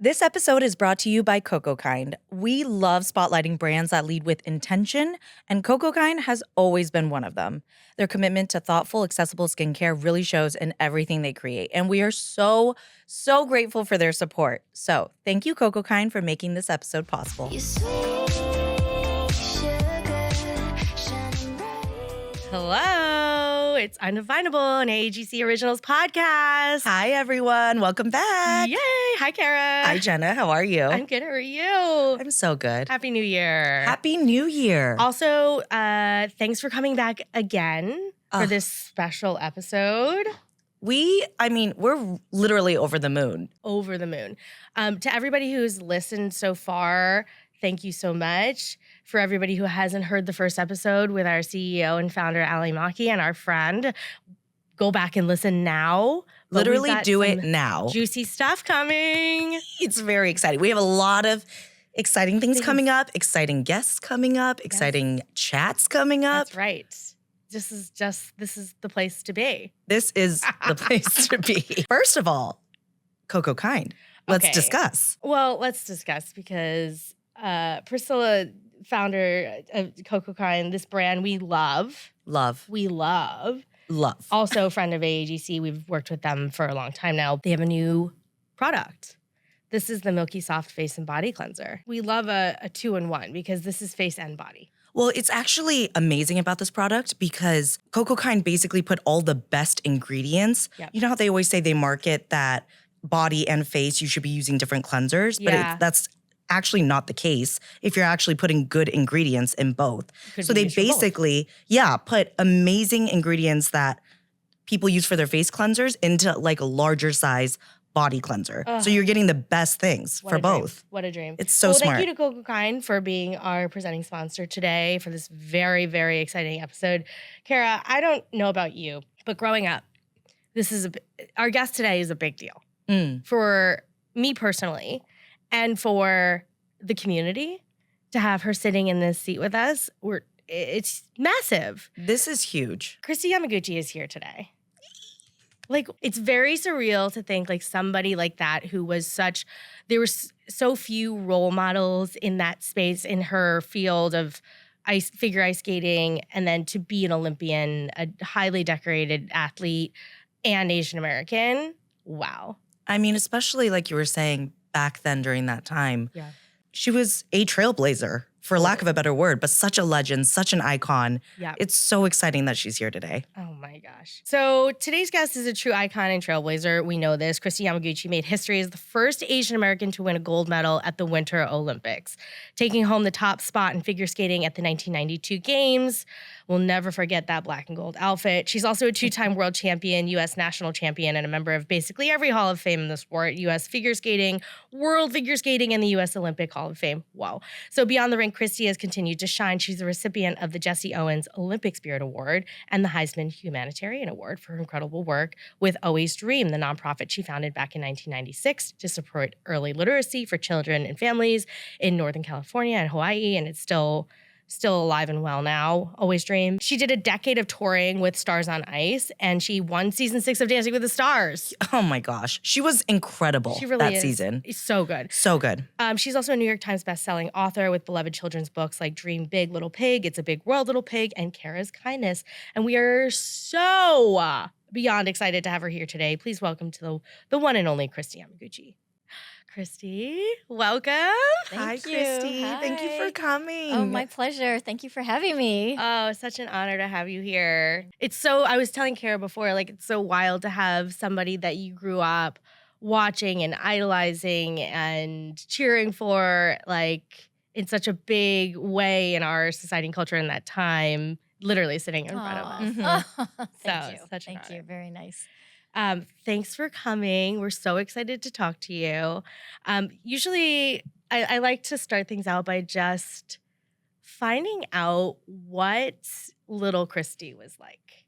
This episode is brought to you by Coco Kind. We love spotlighting brands that lead with intention, and Coco Kind has always been one of them. Their commitment to thoughtful, accessible skincare really shows in everything they create, and we are so grateful for their support. So, thank you, Coco Kind, for making this episode possible. Hello, it's Undefinable, an AAGC Originals podcast. Hi, everyone. Welcome back. Yay. Hi, Kara. Hi, Jenna. How are you? I'm good. How are you? I'm so good. Happy New Year. Happy New Year. Also, thanks for coming back again for this special episode. We're literally over the moon. Over the moon. To everybody who's listened so far, thank you so much. For everybody who hasn't heard the first episode with our CEO and founder, Ali Maki, and our friend, go back and listen now. Literally do it now. Juicy stuff coming. It's very exciting. We have a lot of exciting things coming up, exciting guests coming up, exciting chats coming up. That's right. This is the place to be. This is the place to be. First of all, Coco Kind. Let's discuss. Well, let's discuss because Priscilla, founder of Coco Kind, this brand we love. We love. Also a friend of AAGC. We've worked with them for a long time now. They have a new product. This is the Milky Soft Face and Body Cleanser. We love a 2-in-1 because this is face and body. Well, it's actually amazing about this product because Coco Kind basically put all the best ingredients. Yep. You know how they always say they market that body and face, you should be using different cleansers? But that's actually not the case if you're actually putting good ingredients in both. So they basically, put amazing ingredients that people use for their face cleansers into like a larger size body cleanser. So you're getting the best things for both. What a dream. It's so smart. Thank you to Coco Kind for being our presenting sponsor today for this very, very exciting episode. Kara, I don't know about you, but growing up, our guest today is a big deal. For me personally, and for the community to have her sitting in this seat with us, it's massive. This is huge. Kristi Yamaguchi is here today. Like, it's very surreal to think like somebody like that who was there were so few role models in that space in her field of figure ice skating, and then to be an Olympian, a highly decorated athlete, and Asian American. Wow. I mean, especially like you were saying back then during that time, she was a trailblazer, for lack of a better word, but such a legend, such an icon. Yeah. It's so exciting that she's here today. Oh my gosh. So today's guest is a true icon and trailblazer. We know this. Kristi Yamaguchi made history as the first Asian American to win a gold medal at the Winter Olympics, taking home the top spot in figure skating at the 1992 Games. We'll never forget that black and gold outfit. She's also a two-time world champion, U.S. national champion, and a member of basically every Hall of Fame in the sport, U.S. figure skating, world figure skating, and the U.S. Olympic Hall of Fame. Wow. So beyond the rink, Kristi has continued to shine. She's the recipient of the Jesse Owens Olympic Spirit Award and the Heisman Humanitarian Award for her incredible work with Always Dream, the nonprofit she founded back in 1996 to support early literacy for children and families in Northern California and Hawaii, and it's still alive and well now, Always Dream. She did a decade of touring with Stars on Ice, and she won season 6 of Dancing with the Stars. Oh my gosh. She was incredible that season. It's so good. So good. She's also a New York Times bestselling author with beloved children's books like Dream Big, Little Pig, It's a Big World, Little Pig, and Kara's Kindness. And we are so beyond excited to have her here today. Please welcome to the one and only Kristi Yamaguchi. Kristi, welcome. Hi, Kristi. Hi. Thank you for coming. Oh, my pleasure. Thank you for having me. Oh, such an honor to have you here. I was telling Kara before, like, it's so wild to have somebody that you grew up watching and idolizing and cheering for, like, in such a big way in our society and culture in that time, literally sitting in front of us. Mm-hmm. Thank you. Such an Thank you. Very nice. Thanks for coming. We're so excited to talk to you. Usually, I like to start things out by just finding out what little Kristi was like.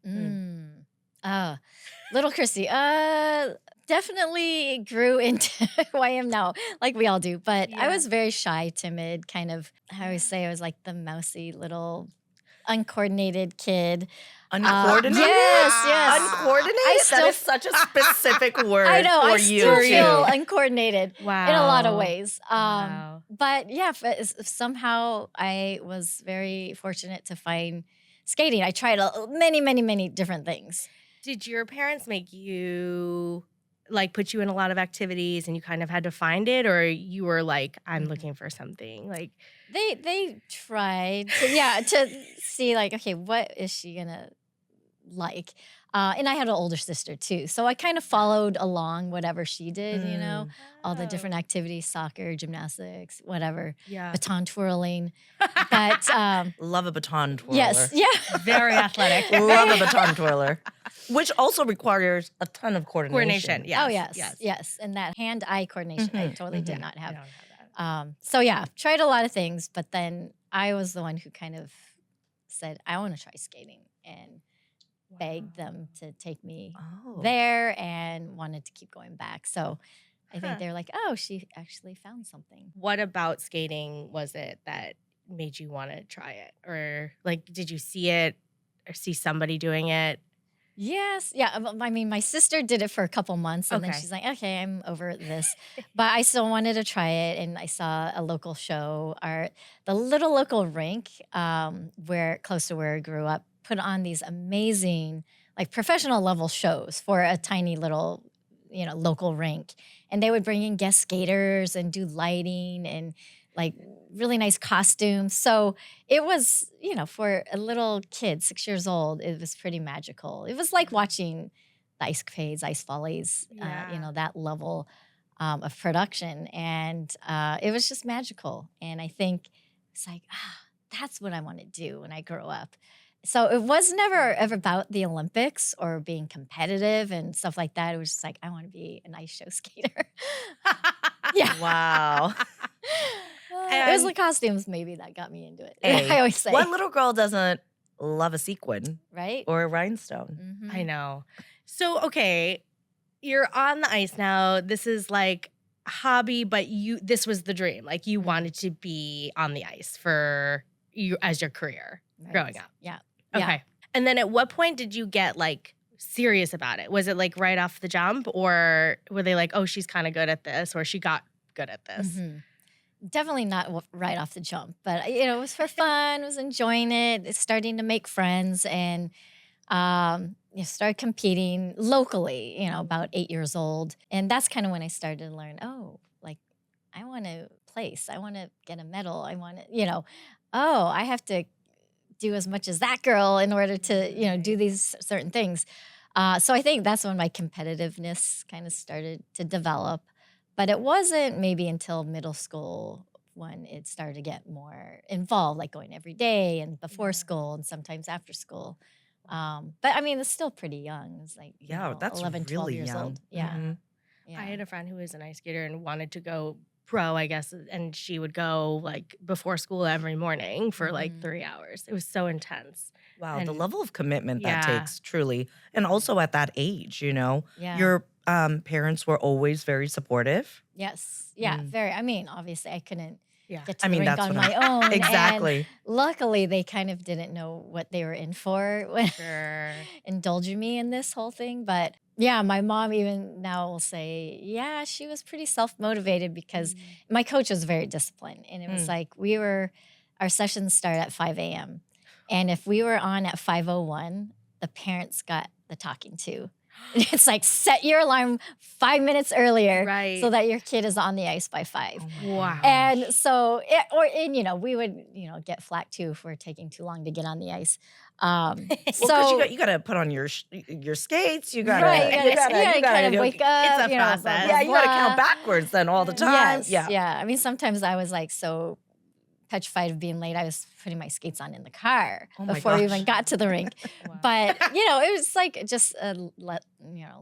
Little Kristi. Definitely grew into who I am now, like we all do. But I was very shy, timid, kind of, I always say I was like the mousy little uncoordinated kid. Uncoordinated? Yes. Uncoordinated? That is such a specific word I know. for I you. still feel uncoordinated in a lot of Wow. ways. Wow. But yeah, somehow I was very fortunate to find skating. I tried many different things. Did your parents make you like put you in a lot of activities and you kind of had to find it, or you were like, I'm looking for something? Like They tried to see like, okay, what is she gonna like? And I had an older sister too, so I kind of followed along whatever she did. All the different activities: soccer, gymnastics, whatever, Yeah. baton twirling. But Love a baton twirler. yes, Very athletic. Love a baton twirler. Which also requires a ton of coordination. Yes. Oh yes, and that hand-eye coordination I totally did not I have. don't have that. So yeah, tried a lot of things, but then I was the one who kind of said, I want to try skating, and begged them to take me there and wanted to keep going back. So I think they're like, oh, she actually found something. What about skating was it that made you want to try it? Or like, did you see it or see somebody doing it? Yes. Yeah. I mean, my sister did it for a couple months and then she's like, okay, I'm over this. But I still wanted to try it. And I saw a local show, the little local rink where close to where I grew up, put on these amazing, like professional level shows for a tiny little, local rink. And they would bring in guest skaters and do lighting and like really nice costumes. So it was, for a little kid, 6 years old, it was pretty magical. It was like watching the ice capades, ice follies, that level of production. And it was just magical. And I think it's like, that's what I want to do when I grow up. So it was never ever about the Olympics or being competitive and stuff like that. It was just like, I want to be an ice show skater. Yeah. Wow. It was the costumes maybe that got me into it. Hey, I always say. what little girl doesn't love a sequin? Right? Or a rhinestone? Mm-hmm. I know. So, okay, you're on the ice now. This is like a hobby, but this was the dream. Like you wanted to be on the ice for you as your career growing up. Yeah. Okay. Yeah. And then at what point did you get like serious about it? Was it like right off the jump, or were they like, oh, she's kind of good at this, or she got good at this? Mm-hmm. Definitely not right off the jump, but it was for fun. Was enjoying it. Starting to make friends and started competing locally. About 8 years old, and that's kind of when I started to learn. Oh, like I want to place. I want to get a medal. I want to. I have to do as much as that girl in order to do these certain things. So I think that's when my competitiveness kind of started to develop. But it wasn't maybe until middle school when it started to get more involved, like going every day and before school and sometimes after school. But I mean, it's still pretty young. It's like, that's 11, really 12 years young. old. Yeah. Mm-hmm. Yeah. I had a friend who was an ice skater and wanted to go pro, I guess, and she would go like before school every morning for like 3 hours. It was so intense. Wow, And the level of commitment that takes, truly. And also at that age, your parents were always very supportive. Yes. Yeah, very. I mean, obviously I couldn't get to I the mean, rink that's on what my own. Exactly. And luckily, they kind of didn't know what they were in for when indulging me in this whole thing. But yeah, my mom even now will say, yeah, she was pretty self-motivated because my coach was very disciplined. And it was like our sessions start at 5 a.m. And if we were on at 5:01, the parents got the talking to. It's like set your alarm 5 minutes earlier so that your kid is on the ice by 5. Oh wow. And so, we would, get flack too if we're taking too long to get on the ice. So you got to put on your skates. You got to, you gotta wake up. It's a process. Blah, blah, Yeah, you got to blah. count backwards then all the time. Yes, yeah. I mean, sometimes I was like so petrified of being late. I was putting my skates on in the car before we even got to the rink. Wow. But, it was like just a,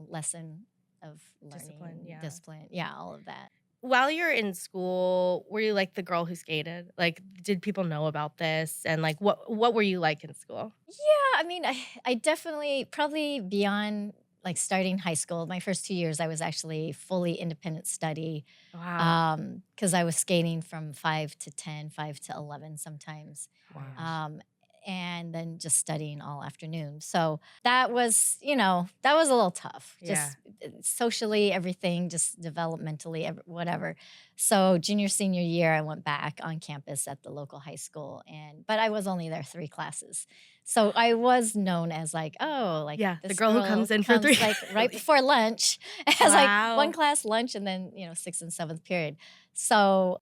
lesson of learning, discipline. Yeah, all of that. While you're in school, were you like the girl who skated? Like, did people know about this? And like, what were you like in school? Yeah, I mean, I definitely, probably beyond like starting high school, my first 2 years, I was actually fully independent study. Wow. Because I was skating from 5 to 10, 5 to 11 sometimes. Wow. and then just studying all afternoon. So that was, that was a little tough. Just socially, everything, just developmentally, whatever. So junior, senior year, I went back on campus at the local high school, but I was only there 3 classes. So I was known as like, the this girl who comes in for 3 like right before lunch, as like 1 class lunch, and then 6th and 7th period. So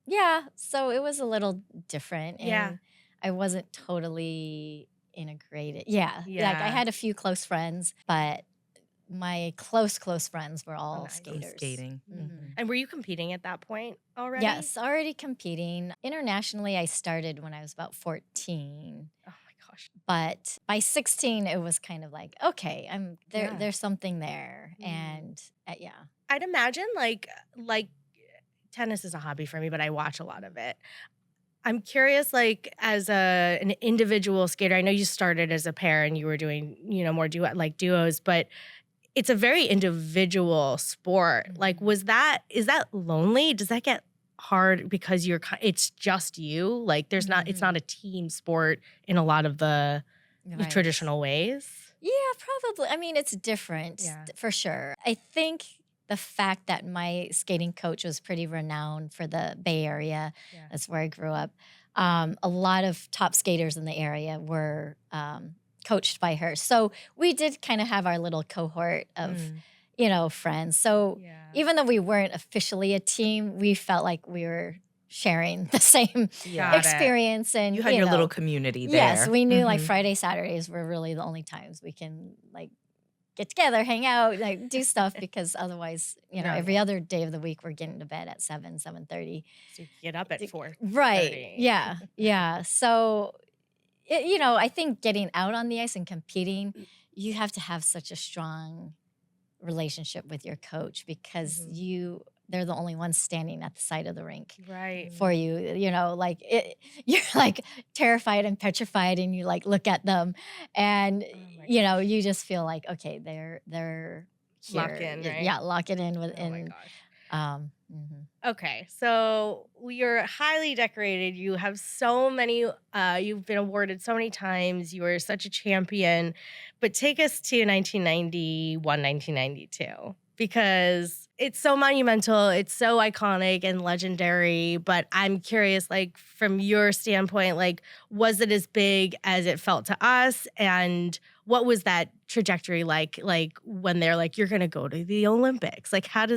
so it was a little different, and I wasn't totally integrated. Like I had a few close friends, but my close friends were all skaters. Skating. And were you competing at that point already? Yes, already competing. Internationally, I started when I was about 14. Oh my gosh. But by 16, it was kind of like, okay, there's something there. And I'd imagine like tennis is a hobby for me, but I watch a lot of it. I'm curious, like as an individual skater, I know you started as a pair and you were doing, more duos, but it's a very individual sport. Like, is that lonely? Does that get hard because it's just you? Like, it's not a team sport in a lot of the traditional ways. Yeah, probably. I mean, it's different for sure. I think the fact that my skating coach was pretty renowned for the Bay Area, that's where I grew up. A lot of top skaters in the area were coached by her. So we did kind of have our little cohort of, friends. So even though we weren't officially a team, we felt like we were sharing the same experience. And you had your little community there. Yes, we knew like Friday, Saturdays were really the only times we can like get together, hang out, like do stuff, because otherwise, every other day of the week we're getting to bed at 7:30. So you get up at 4. Right. Yeah. So, I think getting out on the ice and competing, you have to have such a strong relationship with your coach, because they're the only ones standing at the side of the rink for you. You're like terrified and petrified, and you like look at them, and you just feel like, okay, they're here. Lock in, right? Yeah, lock it in with. Oh my gosh. Okay, so you're highly decorated. You have so many, you've been awarded so many times. You are such a champion. But take us to 1991, 1992, because it's so monumental. It's so iconic and legendary. But I'm curious, like, from your standpoint, like, was it as big as it felt to us? And what was that trajectory like when they're like, you're going to go to the Olympics? Like, how do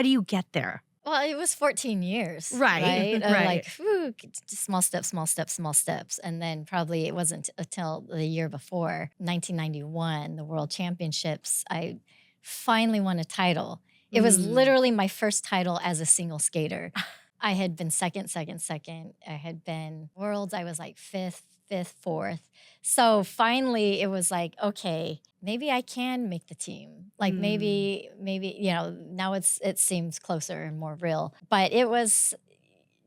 you get there? Well, it was 14 years, right? Like, small steps. And then probably it wasn't until the year before, 1991, the World Championships, I finally won a title. It was literally my first title as a single skater. I had been second. I had been Worlds, I was like fifth, fourth. So finally it was like, okay, maybe I can make the team. Like maybe, now it seems closer and more real. But it was,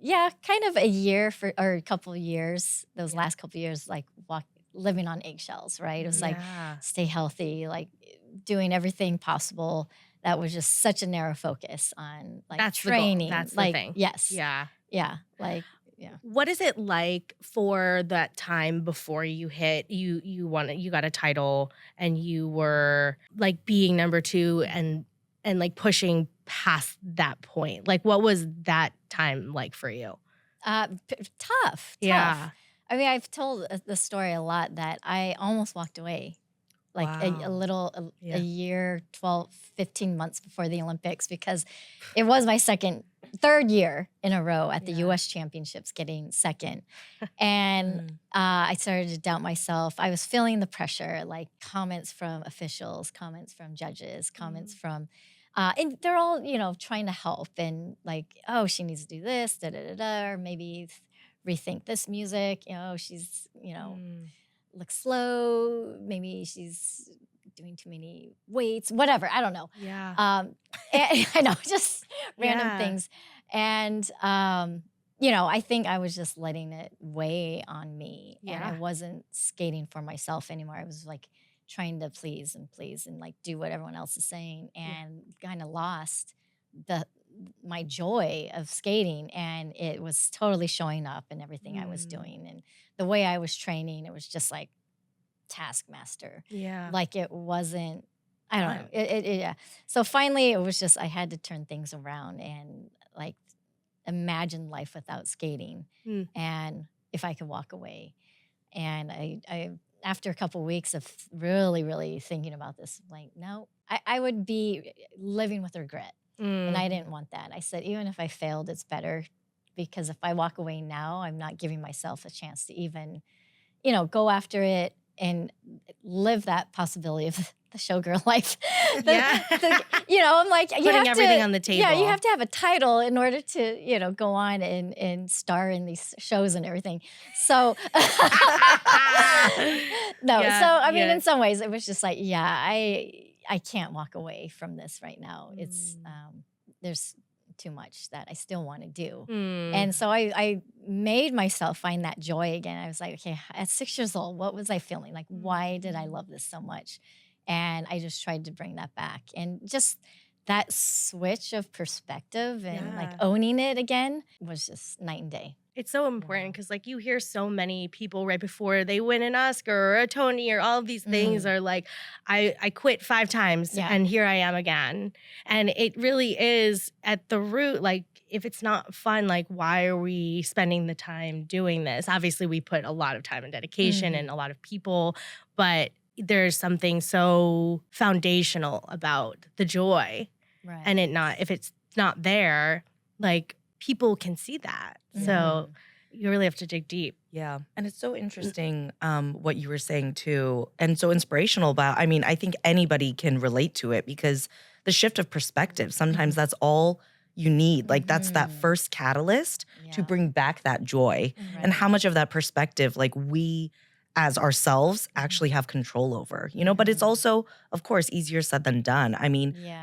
kind of a year or a couple of years, those last couple of years, like living on eggshells, right? It was like, stay healthy, like doing everything possible. That was just such a narrow focus on like that's training. That's like, the thing. Yes. Yeah. Like, What is it like for that time before you got a title and you were like being number 2 and like pushing past that point? Like, what was that time like for you? Tough. Yeah. I mean, I've told the story a lot that I almost walked away. Like a year, 12, 15 months before the Olympics, because it was my third year in a row at the U.S. Championships getting second. And I started to doubt myself. I was feeling the pressure, like comments from officials, comments from judges, comments from, and they're all, trying to help and like, oh, she needs to do this, or maybe rethink this music. She's, looks slow. Maybe she's doing too many weights, whatever. I don't know. Yeah. I know, just random things. And, I think I was just letting it weigh on me. And I wasn't skating for myself anymore. I was like trying to please and like do what everyone else is saying, and kind of lost my joy of skating, and it was totally showing up in everything I was doing. And the way I was training, it was just like taskmaster. Yeah. Like it wasn't, I don't know. Yeah. So finally it was just, I had to turn things around and like imagine life without skating and if I could walk away. And I after a couple of weeks of really, really thinking about this, like, no, I would be living with regret. And I didn't want that. I said, even if I failed, it's better, because if I walk away now, I'm not giving myself a chance to even, go after it and live that possibility of the showgirl life. I'm like, you putting have everything to, on the table. Yeah, you have to have a title in order to, go on and star in these shows and everything. So, in some ways, it was just like, I can't walk away from this right now. It's there's too much that I still want to do. And so I made myself find that joy again. I was like, okay, at 6 years old, what was I feeling? Like, why did I love this so much? And I just tried to bring that back. And just that switch of perspective and like owning it again was just night and day. It's so important because like you hear so many people right before they win an Oscar or a Tony or all of these things are like, I quit 5 times and here I am again. And it really is at the root, like if it's not fun, like why are we spending the time doing this? Obviously we put a lot of time and dedication and a lot of people, but there's something so foundational about the joy. Right. And if it's not there, like people can see that. So you really have to dig deep. Yeah. And it's so interesting what you were saying too, and so inspirational about, I think anybody can relate to it, because the shift of perspective, sometimes that's all you need. Like that's that first catalyst to bring back that joy. And how much of that perspective, like we as ourselves actually have control over, but it's also, of course, easier said than done.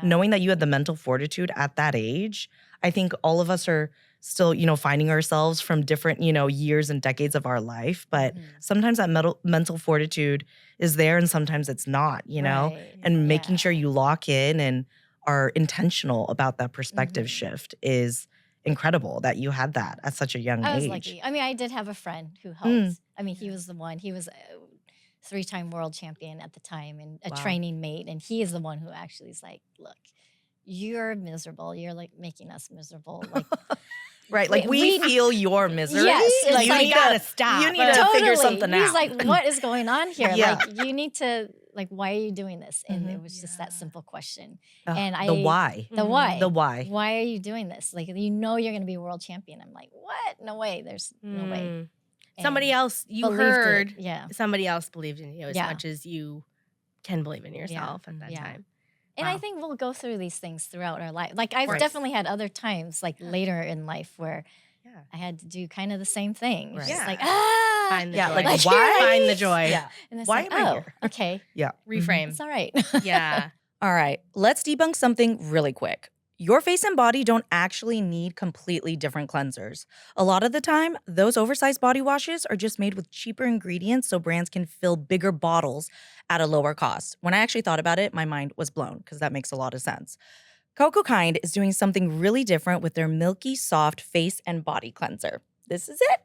Knowing that you had the mental fortitude at that age, I think all of us are still, finding ourselves from different, years and decades of our life. But sometimes that mental fortitude is there and sometimes it's not, and making sure you lock in and are intentional about that perspective shift is incredible that you had that at such a young age. I was lucky. I did have a friend who helped. He was the one. He was a 3-time world champion at the time and a training mate. And he is the one who actually is like, look, you're miserable. You're like making us miserable. Like, right. Like we feel your misery. Yes. Like, you gotta stop. You need to figure something out. He's like, what is going on here? Like you need to, like, why are you doing this? And it was just that simple question. And the why. The why. The why. Why are you doing this? Like, you're going to be a world champion. I'm like, what? No way. There's no way. And somebody else, you heard, somebody else believed in you as much as you can believe in yourself at that time. And I think we'll go through these things throughout our life. Like I've definitely had other times, like later in life, where I had to do kind of the same thing. Right. Just like, find the joy. Like why? Find the joy. Yeah. And it's why like, am I here? Okay. Yeah. Reframe. It's all right. Yeah. All right. Let's debunk something really quick. Your face and body don't actually need completely different cleansers. A lot of the time, those oversized body washes are just made with cheaper ingredients so brands can fill bigger bottles at a lower cost. When I actually thought about it, my mind was blown because that makes a lot of sense. Coco Kind is doing something really different with their milky, soft face and body cleanser. This is it.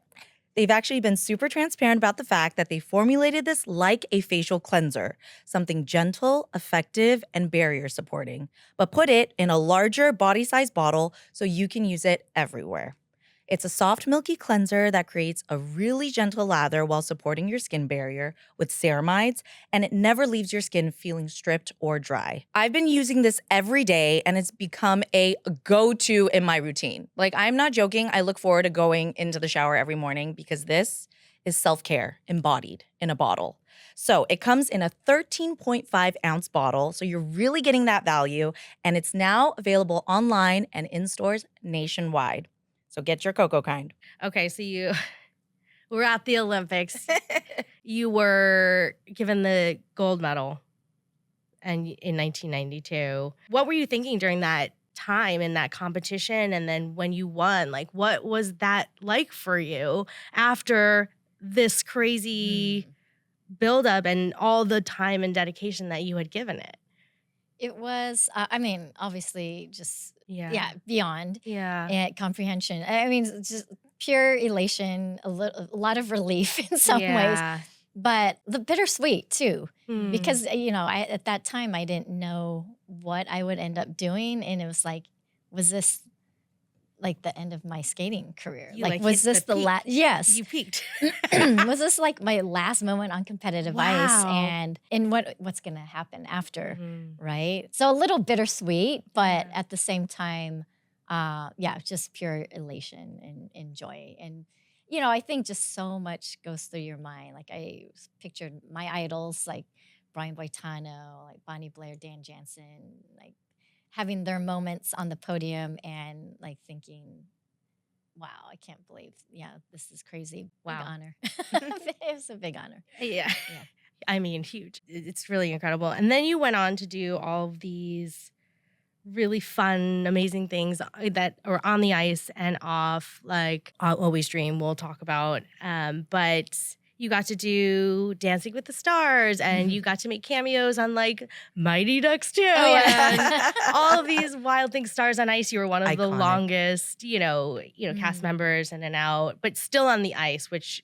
They've actually been super transparent about the fact that they formulated this like a facial cleanser, something gentle, effective, and barrier supporting, but put it in a larger body-size bottle so you can use it everywhere. It's a soft, milky cleanser that creates a really gentle lather while supporting your skin barrier with ceramides, and it never leaves your skin feeling stripped or dry. I've been using this every day, and it's become a go-to in my routine. Like, I'm not joking. I look forward to going into the shower every morning because this is self-care embodied in a bottle. So it comes in a 13.5 ounce bottle, so you're really getting that value, and it's now available online and in stores nationwide. So get your Coco Kind. Okay, so you were at the Olympics. You were given the gold medal in 1992. What were you thinking during that time in that competition? And then when you won, like what was that like for you after this crazy buildup and all the time and dedication that you had given it? It was, obviously just, Yeah. beyond Yeah. comprehension. I mean, it's just pure elation, a lot of relief in some ways, Yeah. but the bittersweet too, Hmm. because, at that time I didn't know what I would end up doing. And it was like, was this like the end of my skating career? You, Like, like, was hit this the the peak. last? Yes. You peaked. Was this like my last moment on competitive ice, Wow. and what's going to happen after, Mhm. right? So a little bittersweet, but Yeah. at the same time, just pure elation and joy. And, I think just so much goes through your mind. Like I pictured my idols, like Brian Boitano, like Bonnie Blair, Dan Jansen, like having their moments on the podium and like thinking, wow, I can't believe, this is crazy. Wow. Big honor. It was a big honor. Yeah. Yeah. I mean, huge. It's really incredible. And then you went on to do all of these really fun, amazing things that are on the ice and off, like I'll Always Dream, we'll talk about. But you got to do Dancing with the Stars, and you got to make cameos on like Mighty Ducks 2 and all of these wild things. Stars on Ice, you were one of the longest, cast members in and out, but still on the ice, which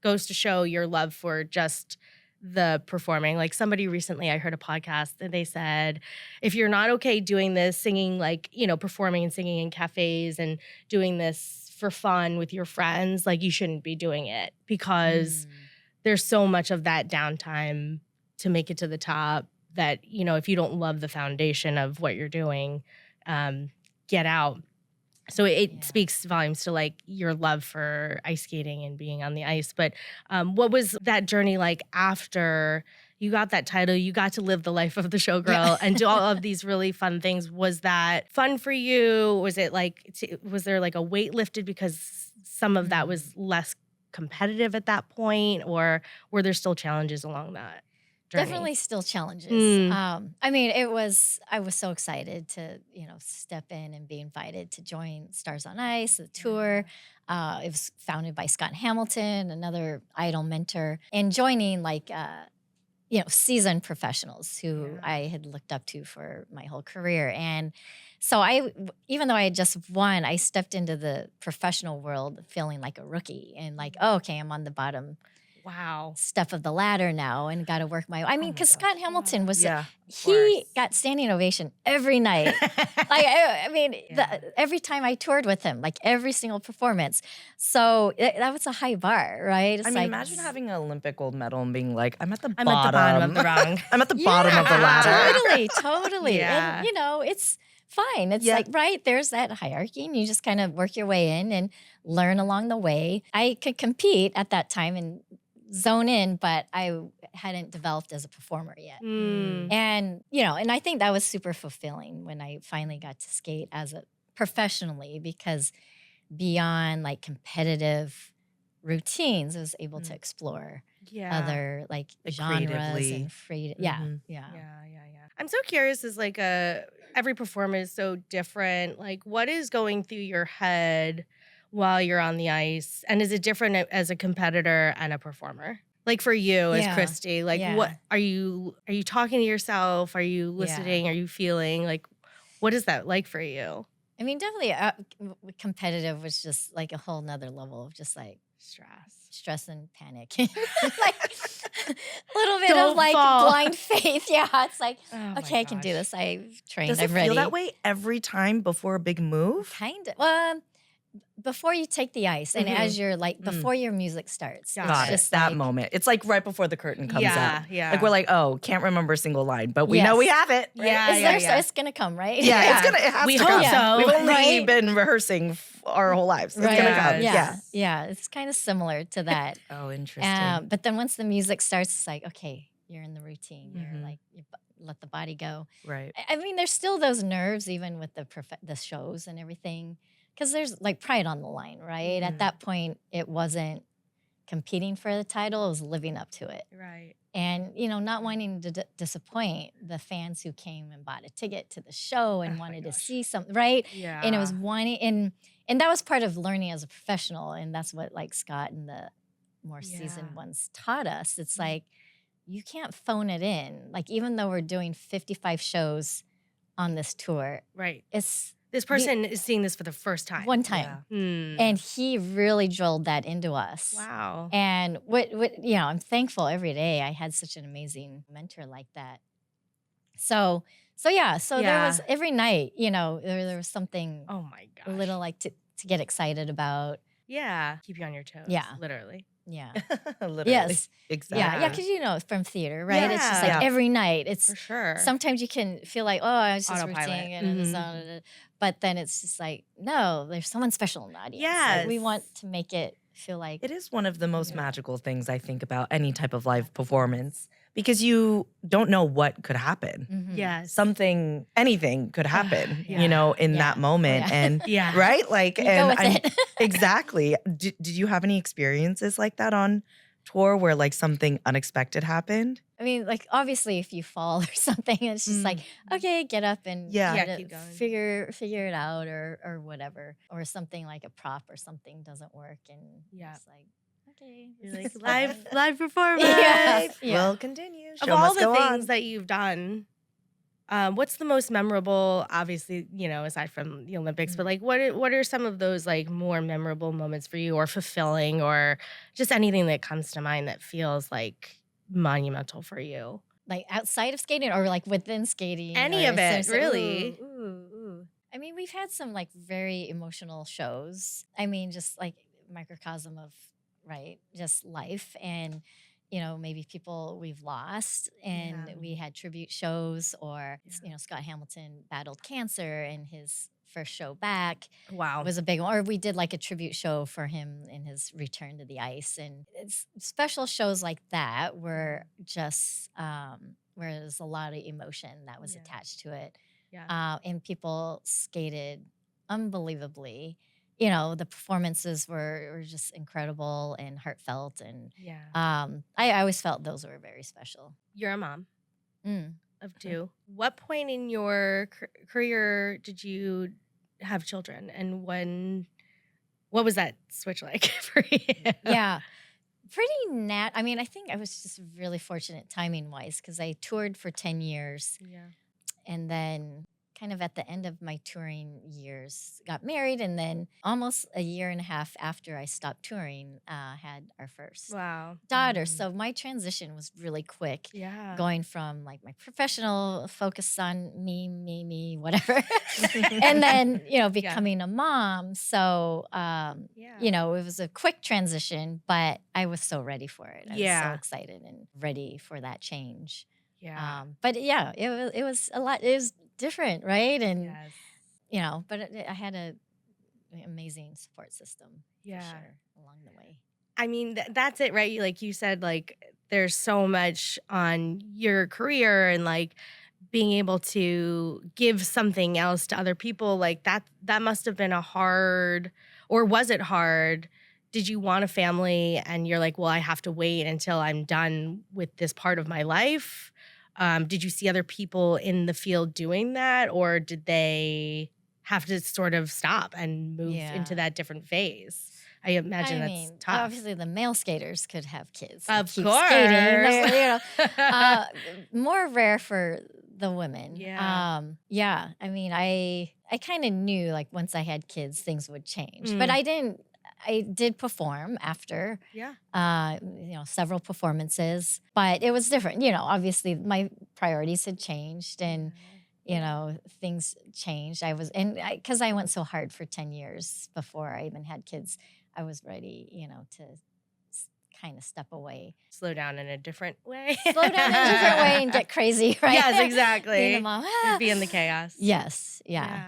goes to show your love for just the performing. Like somebody recently, I heard a podcast and they said, if you're not okay doing this, singing, like, performing and singing in cafes and doing this for fun with your friends, like you shouldn't be doing it, because there's so much of that downtime to make it to the top that, if you don't love the foundation of what you're doing, get out. So it speaks volumes to like your love for ice skating and being on the ice. But what was that journey like after you got that title? You got to live the life of the showgirl and do all of these really fun things. Was that fun for you? Was it like, was there like a weight lifted because some of that was less competitive at that point? Or were there still challenges along that journey? Definitely still challenges. I was so excited to, step in and be invited to join Stars on Ice, the tour. It was founded by Scott Hamilton, another idol mentor, and joining like, seasoned professionals who I had looked up to for my whole career. And so even though I had just won, I stepped into the professional world feeling like a rookie and like, oh, okay, I'm on the bottom step of the ladder now and got to work because Scott Hamilton was, he got standing ovation every night. Every time I toured with him, like every single performance. So that was a high bar, right? It's imagine having an Olympic gold medal and being like, I'm at the bottom of the rung. I'm at the bottom of the ladder. Totally. Yeah. And, it's fine. It's like, right, there's that hierarchy and you just kind of work your way in and learn along the way. I could compete at that time and zone in, but I hadn't developed as a performer yet. And, and I think that was super fulfilling when I finally got to skate professionally, because beyond like competitive routines, I was able to explore other like genres and freedom. Yeah. I'm so curious, is like every performer is so different. Like what is going through your head while you're on the ice? And is it different as a competitor and a performer? Like for you as Kristi, like what are you talking to yourself? Are you listening? Are you feeling? Like what is that like for you? I mean, definitely competitive was just like a whole nother level of just like stress and panic. Like a little bit of like blind faith. Yeah. It's like, okay, I can do this. I've trained. Does it feel that way every time before a big move? Kind of. Before you take the ice and as you're like, before your music starts. Got it. That moment. It's like right before the curtain comes up. Yeah. Like we're like, oh, can't remember a single line, but we know we have it. Right? It's going to come, right? Yeah, it has we to hope come. so. We've only been rehearsing our whole lives. It's going to come. Yeah. It's kind of similar to that. Oh, interesting. But then once the music starts, it's like, okay, you're in the routine. You're like, you let the body go. Right. I mean, there's still those nerves even with the shows and everything. Because there's like pride on the line, right? At that point, it wasn't competing for the title, it was living up to it. Right. And, not wanting to disappoint the fans who came and bought a ticket to the show and wanted to see something, right? Yeah. And it was wanting, and that was part of learning as a professional. And that's what like Scott and the more seasoned ones taught us. It's like, you can't phone it in. Like, even though we're doing 55 shows on this tour, right. This person is seeing this for the first time. One time. Yeah. And he really drilled that into us. Wow. And I'm thankful every day I had such an amazing mentor like that. So there was every night, there was something oh my gosh. a little like to get excited about. Yeah. Keep you on your toes. Yeah. Literally. Yeah. Literally. Yes. Exactly. Yeah. Because from theater, right? Yeah. It's just like every night. It's for sure. Sometimes you can feel like, oh, I was just Autopilot. routine and but then it's just like, no, there's someone special in the audience. Yes. Like, we want to make it feel like it is one of the most magical things I think about any type of live performance, because you don't know what could happen. Mhm. Yes. Anything could happen, Yeah. in that moment. And Yeah. right? Like, You and go with it. exactly. Did you have any experiences like that on tour where like something unexpected happened? I mean, like, obviously, if you fall or something, it's just like, okay, get up and Yeah. try to keep going. figure it out or whatever. Or something like a prop or something doesn't work, and it's like, okay, You're this like is fine. live performance. Yeah. We'll continue. Of Show all must the go things on. that you've done, what's the most memorable? Obviously, aside from the Olympics, but like, what are some of those like more memorable moments for you, or fulfilling, or just anything that comes to mind that feels like monumental for you? Like, outside of skating or like within skating? Any or of it, so- really. Ooh. I mean, we've had some like very emotional shows. I mean, just like microcosm of, right, just life, and maybe people we've lost, and we had tribute shows, or Scott Hamilton battled cancer, and his first show back Wow. was a big one. Or we did like a tribute show for him in his return to the ice. And it's special shows like that were just where there's a lot of emotion that was attached to it. Yeah. And people skated unbelievably. The performances were just incredible and heartfelt. And I always felt those were very special. You're a mom Mm. of two. What point in your career did you have children, and what was that switch like for you? Yeah. Pretty I mean, I think I was just really fortunate timing wise, because I toured for 10 years. Yeah. And then kind of at the end of my touring years, got married, and then almost a year and a half after I stopped touring, had our first daughter. So my transition was really quick. Yeah. Going from like my professional focus on me, whatever, and then becoming a mom. So it was a quick transition, but I was so ready for it. I was so excited and ready for that change. Yeah. But it was a lot. It was different, right? And but I had an amazing support system. For sure, along the way. I mean, that's it, right? Like you said, like there's so much on your career, and like being able to give something else to other people, like that must have been a hard, or was it hard? Did you want a family and you're like, well, I have to wait until I'm done with this part of my life? Did you see other people in the field doing that, or did they have to sort of stop and move into that different phase? I imagine that's tough. Obviously, the male skaters could have kids. Of keep course. Skating. More rare for the women. Yeah. I mean, I kind of knew like once I had kids, things would change. But I did perform after, several performances, but it was different. Obviously my priorities had changed, and things changed. Because I went so hard for 10 years before I even had kids, I was ready, to kind of step away. Slow down in a different way. Slow down in a different way and get crazy, right? Yes, exactly. Being a mom. Be in the chaos. Yes. Yeah.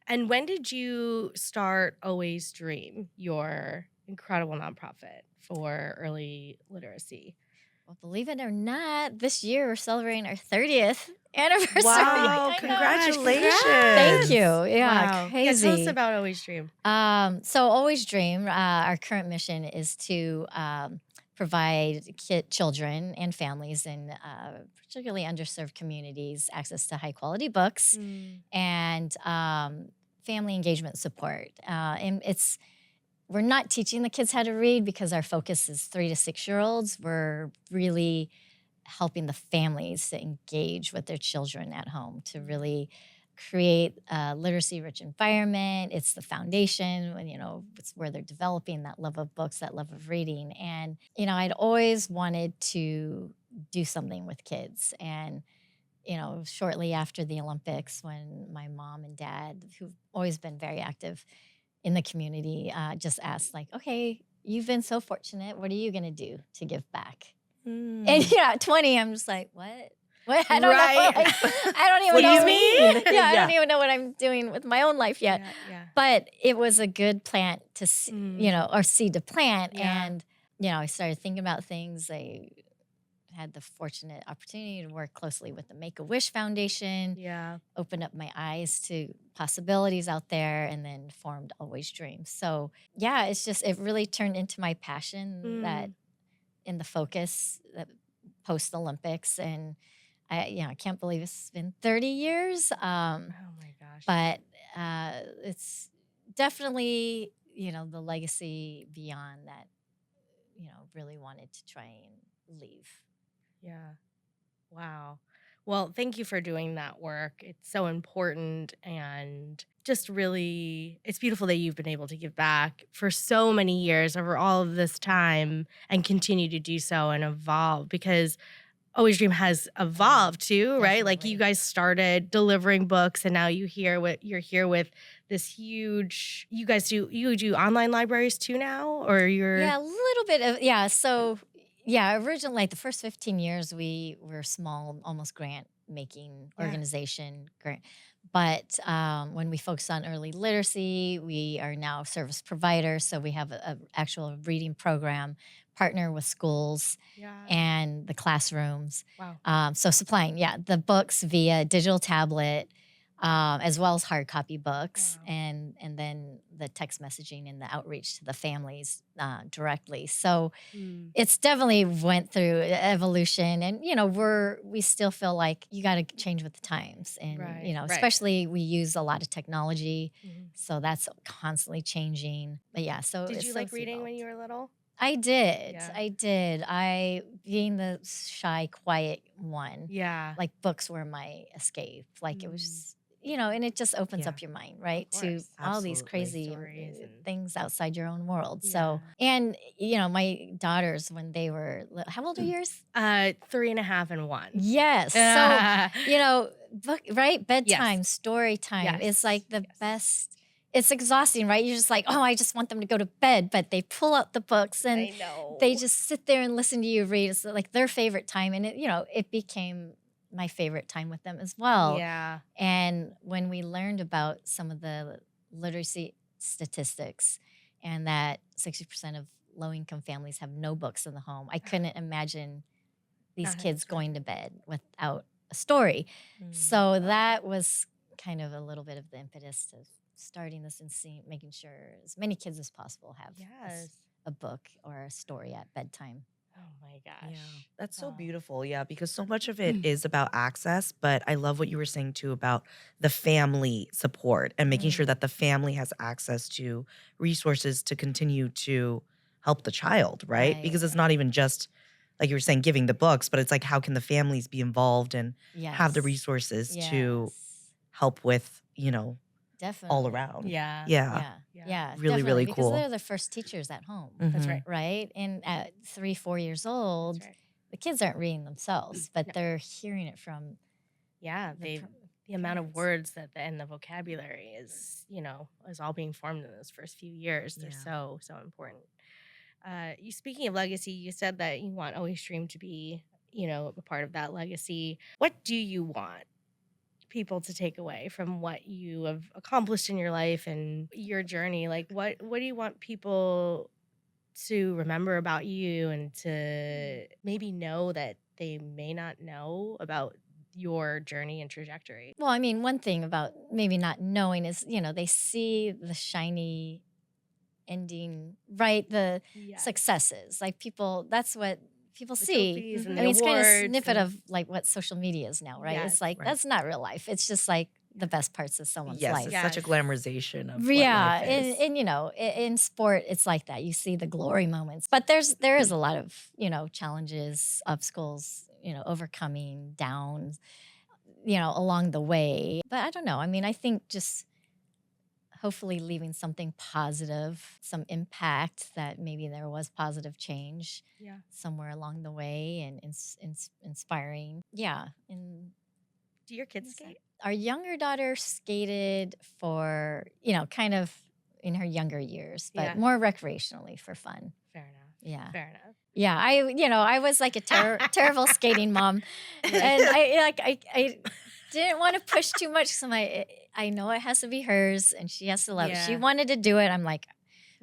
And when did you start Always Dream, your incredible nonprofit for early literacy? Well, believe it or not, this year we're celebrating our 30th anniversary. Wow, congratulations. Thank you. Yeah, Wow. crazy. Yeah, tell us about Always Dream. So Always Dream, our current mission is to provide children and families in particularly underserved communities access to high quality books and family engagement support. And we're not teaching the kids how to read because our focus is 3 to 6 year olds. We're really helping the families to engage with their children at home, to really create a literacy-rich environment. It's the foundation, and it's where they're developing that love of books, that love of reading. And I'd always wanted to do something with kids. And shortly after the Olympics, when my mom and dad, who've always been very active in the community, just asked, like, okay, you've been so fortunate. What are you going to do to give back? And at 20, I'm just like, what? I don't know. Like, I don't even what know. What do you mean? I don't even know what I'm doing with my own life yet. But it was a good plant to, or seed to plant. Yeah. And, I started thinking about things. I had the fortunate opportunity to work closely with the Make-A-Wish Foundation. Yeah. Opened up my eyes to possibilities out there, and then formed Always Dream. So, yeah, it really turned into my passion that in the focus that post-Olympics. And I can't believe it's been 30 years. Oh my gosh. But it's definitely, the legacy beyond that, really wanted to try and leave. Yeah. Wow. Well, thank you for doing that work. It's so important, and just really, it's beautiful that you've been able to give back for so many years over all of this time and continue to do so and evolve, because Always Dream has evolved too, right? Like, Definitely. you guys started delivering books, and now you're here with this huge, you do online libraries too now, or you're? Yeah, a little bit of, so, originally, like the first 15 years, we were a small, almost grant-making organization. But when we focus on early literacy, we are now a service provider. So we have an actual reading program, partner with schools and the classrooms. Wow. So supplying, the books via digital tablet, as well as hard copy books, and then the text messaging and the outreach to the families directly. So it's definitely went through evolution, and we still feel like you got to change with the times, and especially we use a lot of technology, so that's constantly changing. But so did it's you so like reading evolved. when you were little? I did. Yeah. I did. Being the shy, quiet one, Yeah. like books were my escape. Like it was just, and it just opens up your mind, right? To course. all these Absolutely. crazy Stories and- things outside your own world. So, and, my daughters, when they were, how old are yours? 3.5 and 1. Yes. So, book, right? Bedtime, Yes. story time. Yes. It's like the best. It's exhausting, right? You're just like, oh, I just want them to go to bed, but they pull out the books and I know. they just sit there and listen to you read. It's like their favorite time, and it became my favorite time with them as well. Yeah. And when we learned about some of the literacy statistics, and that 60% of low-income families have no books in the home, I couldn't imagine these kids going to bed without a story. So that was kind of a little bit of the impetus to starting this and making sure as many kids as possible have a book or a story at bedtime. Oh my gosh. Yeah, that's so beautiful. Yeah, because so much of it is about access, but I love what you were saying too about the family support and making sure that the family has access to resources to continue to help the child, right? Because it's not even just like you were saying, giving the books, but it's like, how can the families be involved and have the resources to help with, Definitely. all around. Yeah. Really, really cool. Because they're the first teachers at home. That's right. Right? And at 3-4 years old, the kids aren't reading themselves, but they're hearing it from the amount of words and the vocabulary is, is all being formed in those first few years. They're so important. Speaking of legacy, you said that you want Always Dream to be, a part of that legacy. What do you want people to take away from what you have accomplished in your life and your journey? Like, what do you want people to remember about you and to maybe know that they may not know about your journey and trajectory? Well, I mean, one thing about maybe not knowing is, they see the shiny ending, right? The successes. Like that's what people see. And I mean, it's kind of a snippet of like what social media is now, right? It's like, that's not real life. It's just like the best parts of someone's Yes, life. it's such a glamorization of Yeah, what life is. and in sport, it's like that. You see the glory moments, but there is a lot of challenges, obstacles, overcoming, downs, along the way. But I don't know. I mean, I think just hopefully leaving something positive, some impact that maybe there was positive change somewhere along the way, and inspiring. Yeah. And do your kids skate? Our younger daughter skated for, kind of in her younger years, but more recreationally for fun. Fair enough. Yeah. Fair enough. Yeah, I was like a terrible skating mom, and I didn't want to push too much because I know it has to be hers and she has to love it. She wanted to do it. I'm like,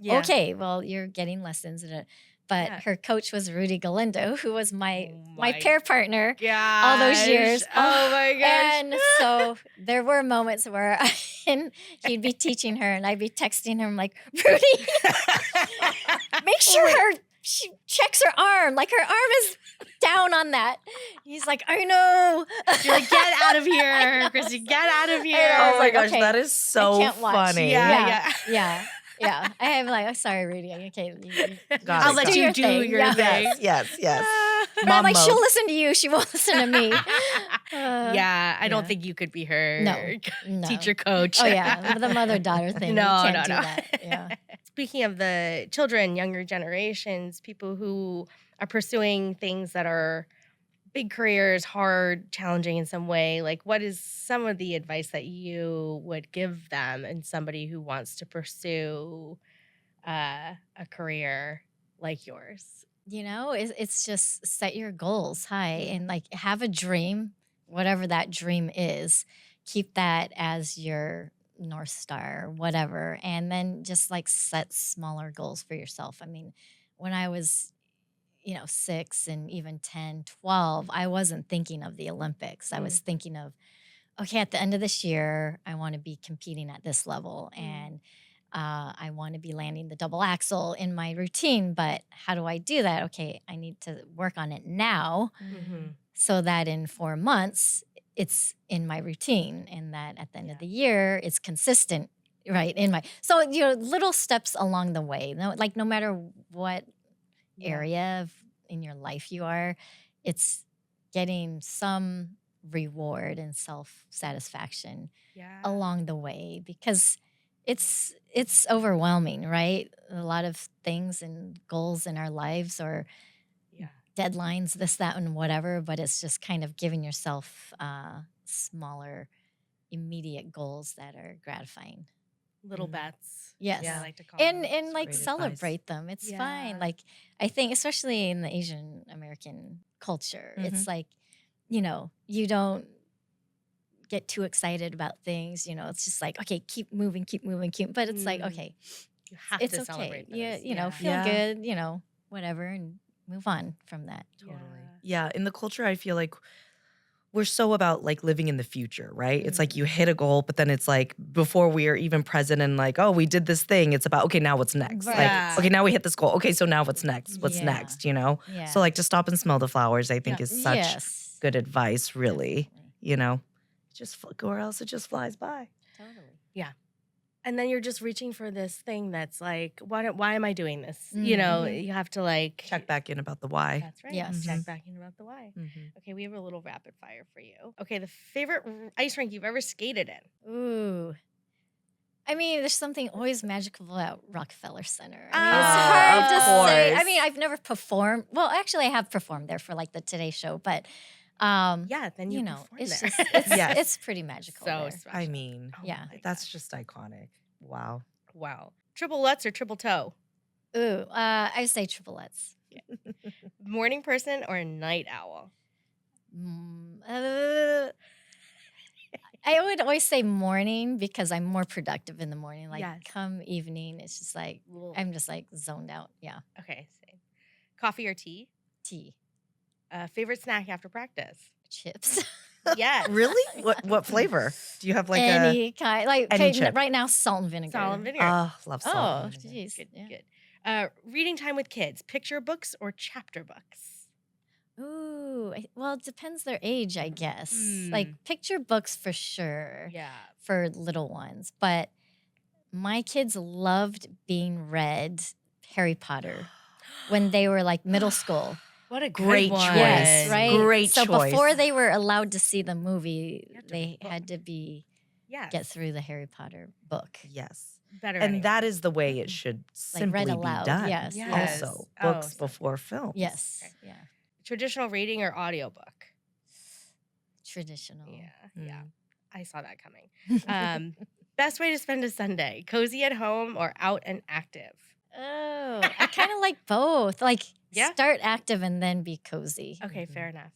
okay, well, you're getting lessons in it. But her coach was Rudy Galindo, who was my pair partner all those years. Oh my gosh. And so there were moments where he'd be teaching her and I'd be texting him like, Rudy, make sure she checks her arm. Like her arm is down on that. He's like, I know. You're like, get out of here, Kristi, get out of here. Oh my gosh, that is so funny. Yeah. I am like, oh, sorry, Rudy. Okay, I'll let you do your thing. Yes. But I'm like, she'll listen to you. She won't listen to me. I don't think you could be her teacher coach. Oh yeah, the mother-daughter thing. No. Do that. Yeah. Speaking of the children, younger generations, people who are pursuing things that are big careers, hard, challenging in some way, like what is some of the advice that you would give them and somebody who wants to pursue a career like yours? It's just set your goals high and like have a dream, whatever that dream is. Keep that as your North Star, whatever. And then just like set smaller goals for yourself. I mean, when I was 6 and even 10, 12, I wasn't thinking of the Olympics. I was thinking of, okay, at the end of this year, I want to be competing at this level and I want to be landing the double axel in my routine. But how do I do that? Okay, I need to work on it now so that in 4 months, it's in my routine and that at the end of the year, it's consistent, right? So, little steps along the way, no matter what area in your life you are, it's getting some reward and self-satisfaction along the way because it's overwhelming, right? A lot of things and goals in our lives or deadlines, this, that, and whatever, but it's just kind of giving yourself smaller, immediate goals that are gratifying. Little bets. Yes. Yeah, I like to call them. That's and like celebrate them. It's fine. Like I think especially in the Asian American culture, it's like, you don't get too excited about things. It's just like, okay, keep moving. But it's like, okay, you have it's to celebrate those. Feel good, whatever, and move on from that. Totally. Yeah. In the culture, I feel like we're so about like living in the future, right? It's like you hit a goal, but then it's like before we are even present and like, oh, we did this thing. It's about, okay, now what's next? Right. Like, okay, now we hit this goal. Okay, so now what's next? What's next, Yeah. So like to stop and smell the flowers, I think is such good advice, really, Just go or else it just flies by. Totally. Yeah. And then you're just reaching for this thing that's like, why am I doing this? You have to like check back in about the why. That's right. Yes. Check back in about the why. Okay, we have a little rapid fire for you. Okay, the favorite ice rink you've ever skated in? Ooh. I mean, there's something always magical about Rockefeller Center. I mean, it's hard to say. I mean, I've never performed. Well, actually, I have performed there for like the Today Show, but then it's there. just it's pretty magical. So there. special. I mean, that's gosh. just iconic. Wow. Triple Lutz or triple toe? Ooh, I say triplets. Morning person or a night owl? I would always say morning because I'm more productive in the morning. Like Yes. come evening, it's just like I'm just like zoned out. Yeah. Okay, same. Coffee or tea? Tea. Favorite snack after practice? Chips. Yes. Really? What flavor? Do you have like any kind? Like any okay, chip? right now, salt and vinegar. Salt and vinegar. Love salt. Oh, and vinegar. jeez. Good, Yeah. good. Reading time with kids, picture books or chapter books? Ooh, well, it depends their age, I guess. Like picture books for sure. Yeah. For little ones, but my kids loved being read Harry Potter when they were like middle school. What a Great good one. choice. Yes, right. Great so choice. before they were allowed to see the movie, they book. had to be Yes. get through the Harry Potter book. Yes. Better And anyway. that is the way it should Like read simply aloud, be done. yes, Yes. Also, Oh, books so before films. Yes, Okay. yeah, Traditional reading or audiobook? traditional. Yeah. I saw that coming. Best way to spend a Sunday, cozy at home or out and active? Oh, I kind of like both. Like start active and then be cozy. Okay, fair enough.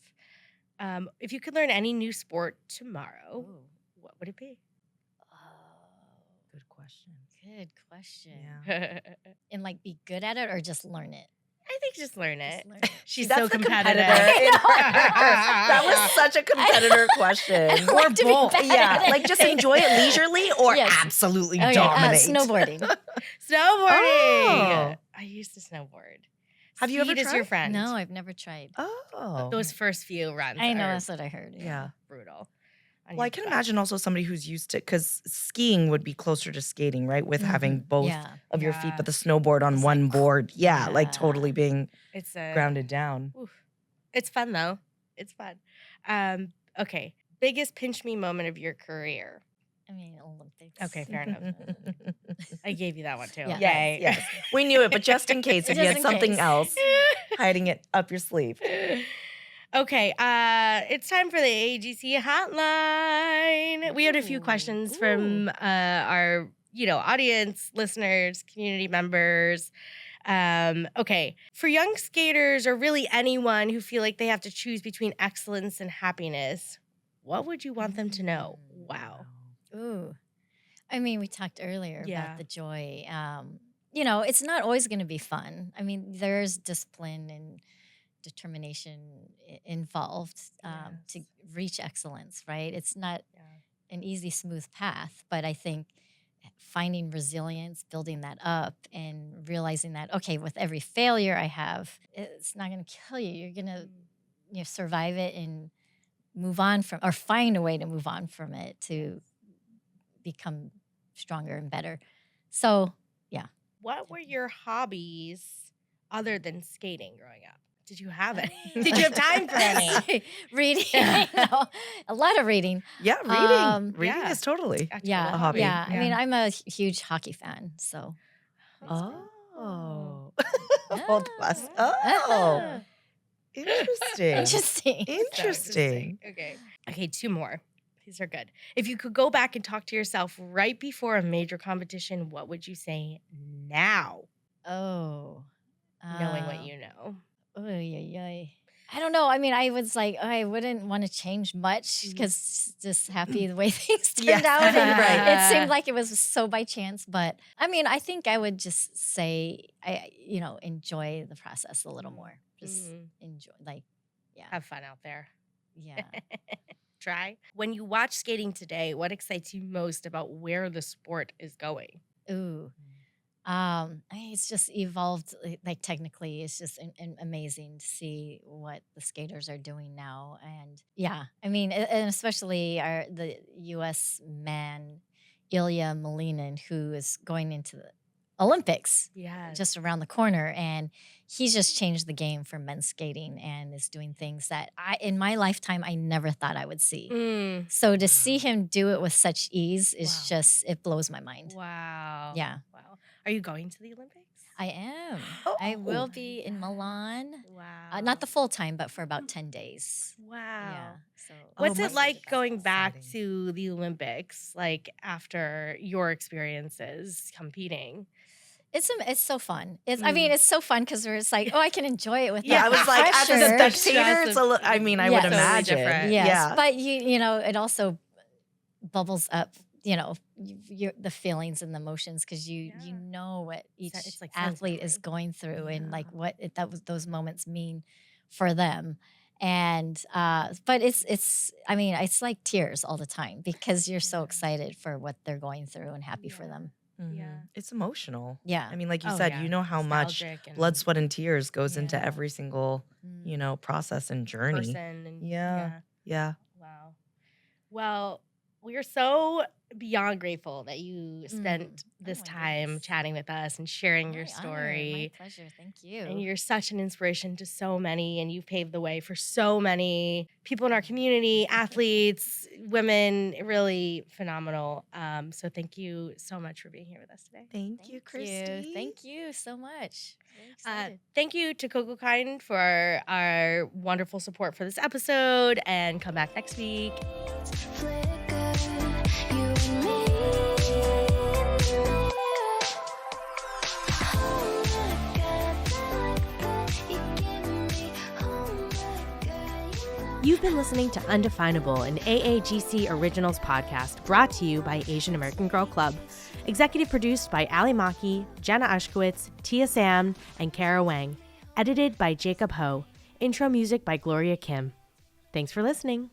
If you could learn any new sport tomorrow, what would it be? Good question. Good question. Yeah. And like be good at it or just learn it? I think just learn it. Just learn it. She's That's so a competitive. That was such a competitor question. I like to be both. bad Yeah, at it. like just enjoy it leisurely or Yes. absolutely Okay, dominate. snowboarding. Snowboarding. Oh. I used to snowboard. Have you ever Speed is your tried? friend. No, I've never tried. Oh. Those first few runs. I know, are that's what I heard. Yeah. brutal. Well, I can imagine also somebody who's used to, because skiing would be closer to skating, right? With having both of your feet, but the snowboard on one board. Yeah, like totally being It's grounded down. Oof. It's fun though. It's fun. Okay. Biggest pinch me moment of your career. I mean, Olympics. Okay, fair enough. I gave you that one too. Yeah. Yay. Yes. We knew it, but just in case, if you Just had in something case. else, hiding it up your sleeve. Okay, it's time for the AGC hotline. We had a few questions from our, audience, listeners, community members. Okay, for young skaters or really anyone who feel like they have to choose between excellence and happiness, what would you want them to know? Wow. Ooh. I mean, we talked earlier Yeah. about the joy. It's not always going to be fun. I mean, there's discipline and determination involved to reach excellence, right? It's not an easy, smooth path, but I think finding resilience, building that up, and realizing that, okay, with every failure I have, it's not going to kill you. You're going to survive it and move on from, or find a way to move on from it to become stronger and better. So, yeah. What were your hobbies other than skating growing up? Did you have any? Did you have time for any? Reading. No, a lot of reading. Yeah, reading. Reading yeah. is totally Yeah, a hobby. yeah. I mean, I'm a huge hockey fan, so. Oh. Both of us. Oh. Interesting. Interesting. Okay, two more. These are good. If you could go back and talk to yourself right before a major competition, what would you say now? Oh. Knowing what you know. I don't know. I mean, I was like, I wouldn't want to change much because just happy the way things turned out. And Right. It seemed like it was so by chance. But I mean, I think I would just say, enjoy the process a little more. Just enjoy, Have fun out there. Yeah. Try. When you watch skating today, what excites you most about where the sport is going? Ooh. It's just evolved, like technically, it's just amazing to see what the skaters are doing now. And yeah, I mean, and especially the U.S. man, Ilya Malinin, who is going into the Olympics just around the corner. And he's just changed the game for men's skating and is doing things that in my lifetime, I never thought I would see. So to see him do it with such ease is it blows my mind. Wow. Yeah. Wow. Are you going to the Olympics? I am. I will be in Milan. Wow. Not the full time, but for about 10 days. Wow. Yeah. So What's it like that's going back exciting. to the Olympics, like after your experiences competing? it's so fun. I mean, it's so fun because it's like, I can enjoy it with Yeah, I was like, as a pressure. spectator, it's I mean, I would Yes. Totally imagine. different. Yes, Yeah. but it also bubbles up, the feelings and the emotions because you know what each It's like athlete is sensory. going through and like what those moments mean for them. And but it's like tears all the time because you're so excited for what they're going through and happy for them. Yeah. It's emotional. Yeah. I mean, like you said, you know how much blood, sweat, and tears goes into every single, process and journey. Person and, Yeah. Wow. Well, we are so beyond grateful that you spent this time chatting with us and sharing your story. My pleasure. Thank you. And you're such an inspiration to so many, and you've paved the way for so many people in our community, athletes, women, really phenomenal. So thank you so much for being here with us today. Thank you, Kristi. Thank you so much. Very excited. Thank you to Coco Kind for our wonderful support for this episode, and come back next week. You've been listening to Undefinable, an AAGC Originals podcast brought to you by Asian American Girl Club. Executive produced by Ali Maki, Jenna Ushkowitz, Tia Sam, and Kara Wang. Edited by Jacob Ho. Intro music by Gloria Kim. Thanks for listening.